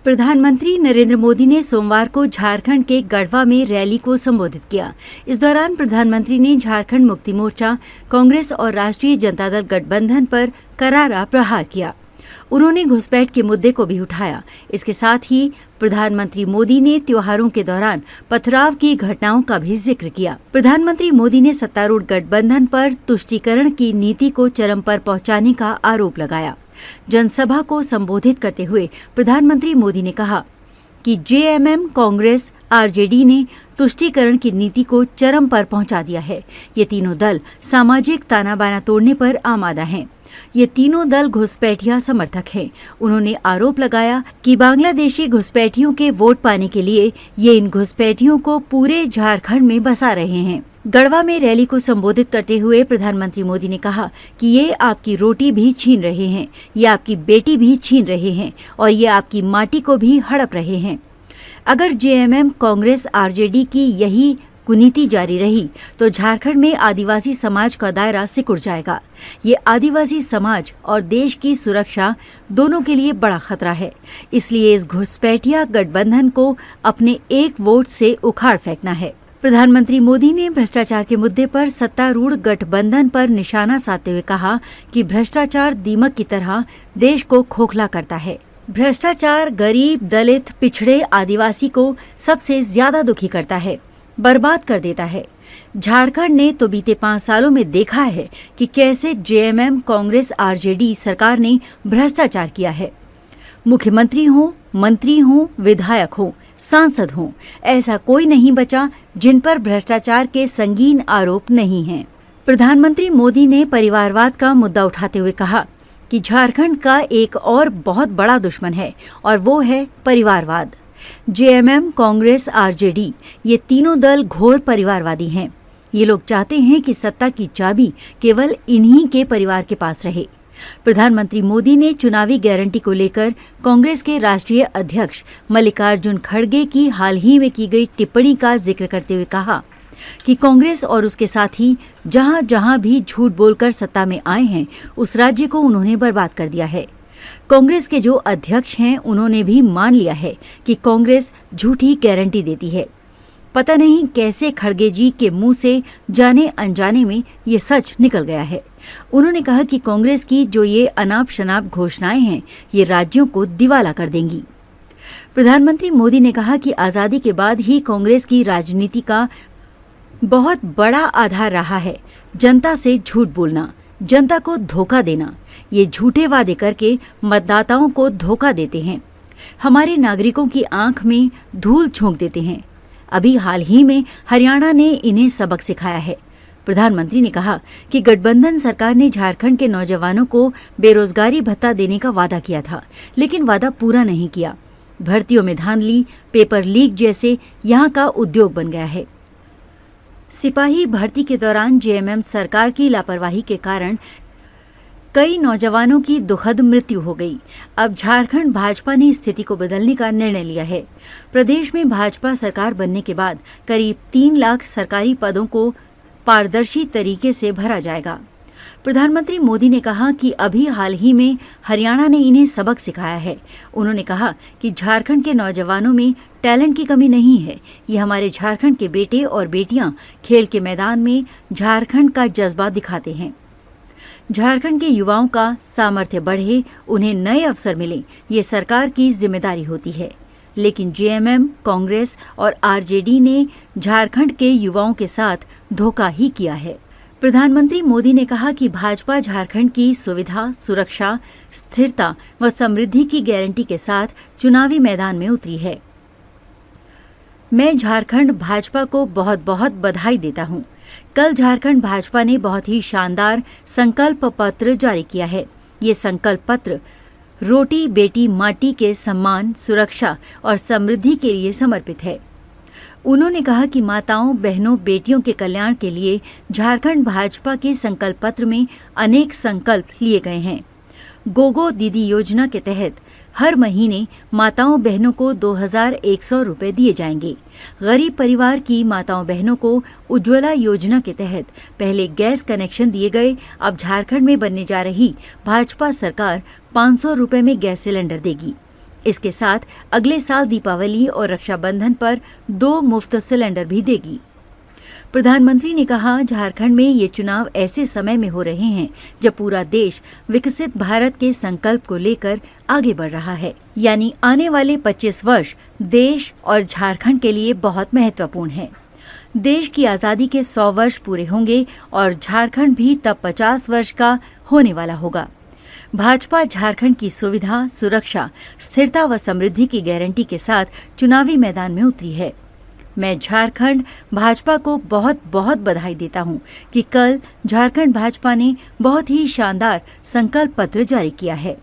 प्रधानमंत्री नरेंद्र मोदी ने सोमवार को झारखंड के गढ़वा में रैली को संबोधित किया। इस दौरान प्रधानमंत्री ने झारखंड मुक्ति मोर्चा, कांग्रेस और राष्ट्रीय जनता दल गठबंधन पर करारा प्रहार किया। उन्होंने घुसपैठ के मुद्दे को भी उठाया। इसके साथ ही प्रधानमंत्री मोदी ने त्योहारों के दौरान पथराव की घटनाओं का भी जिक्र किया। प्रधानमंत्री मोदी ने सत्तारूढ़ गठबंधन पर तुष्टीकरण की नीति को चरम पर पहुंचाने का आरोप लगाया। जनसभा को संबोधित करते हुए प्रधानमंत्री मोदी ने कहा कि जेएमएम, कांग्रेस, आरजेडी ने तुष्टीकरण की नीति को चरम पर पहुंचा दिया है। ये तीनों दल सामाजिक ताना बाना तोड़ने पर आमादा हैं। ये तीनों दल घुसपैठिया समर्थक हैं। उन्होंने आरोप लगाया कि बांग्लादेशी घुसपैठियों के वोट पाने के लिए ये इन घुसपैठियों को पूरे झारखंड में बसा रहे हैं। गढ़वा में रैली को संबोधित करते हुए प्रधानमंत्री मोदी ने कहा कि ये आपकी रोटी भी छीन रहे हैं, ये आपकी बेटी भी छीन रहे हैं और ये आपकी माटी को भी हड़प रहे हैं। अगर जेएमएम, कांग्रेस, आरजेडी की यही कुनीति जारी रही तो झारखंड में आदिवासी समाज का दायरा सिकुड़ जाएगा। ये आदिवासी समाज और देश की सुरक्षा दोनों के लिए बड़ा खतरा है। इसलिए इस घुसपैठिया गठबंधन को अपने एक वोट से उखाड़ फेंकना है। प्रधानमंत्री मोदी ने भ्रष्टाचार के मुद्दे पर सत्तारूढ़ गठबंधन पर निशाना साधते हुए कहा कि भ्रष्टाचार दीमक की तरह देश को खोखला करता है। भ्रष्टाचार गरीब, दलित, पिछड़े, आदिवासी को सबसे ज्यादा दुखी करता है, बर्बाद कर देता है। झारखंड ने तो बीते 5 सालों में देखा है कि कैसे जेएमएम, कांग्रेस, आरजेडी सरकार ने भ्रष्टाचार किया है। मुख्यमंत्री हो, मंत्री हो, विधायक हो, सांसद हो, ऐसा कोई नहीं बचा जिन पर भ्रष्टाचार के संगीन आरोप नहीं हैं। प्रधानमंत्री मोदी ने परिवारवाद का मुद्दा उठाते हुए कहा कि झारखंड का एक और बहुत बड़ा दुश्मन है और वो है परिवारवाद। जेएमएम, कांग्रेस, आरजेडी ये तीनों दल घोर परिवारवादी हैं। ये लोग चाहते हैं कि सत्ता की चाबी केवल इन्हीं के परिवार के पास रहे। प्रधानमंत्री मोदी ने चुनावी गारंटी को लेकर कांग्रेस के राष्ट्रीय अध्यक्ष मल्लिकार्जुन खड़गे की हाल ही में की गई टिप्पणी का जिक्र करते हुए कहा कि कांग्रेस और उसके साथी जहां जहां भी झूठ बोलकर सत्ता में आए हैं, उस राज्य को उन्होंने बर्बाद कर दिया है। कांग्रेस के जो अध्यक्ष हैं उन्होंने भी मान लिया है कि कांग्रेस झूठी गारंटी देती है। पता नहीं कैसे खड़गे जी के मुंह से जाने अनजाने में ये सच निकल गया है। उन्होंने कहा कि कांग्रेस की जो ये अनाप शनाप घोषणाएं हैं, ये राज्यों को दिवाला कर देंगी। प्रधानमंत्री मोदी ने कहा कि आजादी के बाद ही कांग्रेस की राजनीति का बहुत बड़ा आधार रहा है जनता से झूठ बोलना, जनता को धोखा देना। ये झूठे वादे करके मतदाताओं को धोखा देते हैं, हमारे नागरिकों की आंख में धूल झोंक देते हैं। अभी हाल ही में हरियाणा ने इन्हें सबक सिखाया है। प्रधानमंत्री ने कहा कि गठबंधन सरकार ने झारखंड के नौजवानों को बेरोजगारी भत्ता देने का वादा किया था, लेकिन वादा पूरा नहीं किया। भर्तियों में धांधली, पेपर लीक जैसे यहाँ का उद्योग बन गया है। सिपाही भर्ती के दौरान जेएमएम सरकार की लापरवाही के कारण कई नौजवानों की दुखद मृत्यु हो गई। अब झारखंड भाजपा ने स्थिति को बदलने का निर्णय लिया है। प्रदेश में भाजपा सरकार बनने के बाद करीब 3 लाख सरकारी पदों को पारदर्शी तरीके से भरा जाएगा। प्रधानमंत्री मोदी ने कहा कि अभी हाल ही में हरियाणा ने इन्हें सबक सिखाया है। उन्होंने कहा कि झारखंड के नौजवानों में टैलेंट की कमी नहीं है। ये हमारे झारखंड के बेटे और बेटियां खेल के मैदान में झारखंड का जज्बा दिखाते हैं। झारखंड के युवाओं का सामर्थ्य बढ़े, उन्हें नए अवसर मिले, ये सरकार की जिम्मेदारी होती है। लेकिन जेएमएम, कांग्रेस और आरजेडी ने झारखंड के युवाओं के साथ धोखा ही किया है। प्रधानमंत्री मोदी ने कहा कि भाजपा झारखंड की सुविधा, सुरक्षा, स्थिरता व समृद्धि की गारंटी के साथ चुनावी मैदान में उतरी है। मैं झारखंड भाजपा को बहुत बहुत बधाई देता हूं। कल झारखंड भाजपा ने बहुत ही शानदार संकल्प पत्र जारी किया है। ये संकल्प पत्र रोटी बेटी माटी के सम्मान, सुरक्षा और समृद्धि के लिए समर्पित है। उन्होंने कहा कि माताओं, बहनों, बेटियों के कल्याण के लिए झारखंड भाजपा के संकल्प पत्र में अनेक संकल्प लिए गए हैं। गोगो दीदी योजना के तहत हर महीने माताओं बहनों को 2100 रुपए दिए जाएंगे। गरीब परिवार की माताओं बहनों को उज्ज्वला योजना के तहत पहले गैस कनेक्शन दिए गए। अब झारखंड में बनने जा रही भाजपा सरकार 500 रुपए में गैस सिलेंडर देगी। इसके साथ अगले साल दीपावली और रक्षाबंधन पर 2 मुफ्त सिलेंडर भी देगी। प्रधानमंत्री ने कहा, झारखंड में ये चुनाव ऐसे समय में हो रहे हैं जब पूरा देश विकसित भारत के संकल्प को लेकर आगे बढ़ रहा है। यानी आने वाले 25 वर्ष देश और झारखंड के लिए बहुत महत्वपूर्ण है। देश की आजादी के 100 वर्ष पूरे होंगे और झारखंड भी तब 50 वर्ष का होने वाला होगा। भाजपा झारखंड की सुविधा, सुरक्षा, स्थिरता व समृद्धि की गारंटी के साथ चुनावी मैदान में उतरी है। मैं झारखंड भाजपा को बहुत बहुत बधाई देता हूं कि कल झारखंड भाजपा ने बहुत ही शानदार संकल्प पत्र जारी किया है।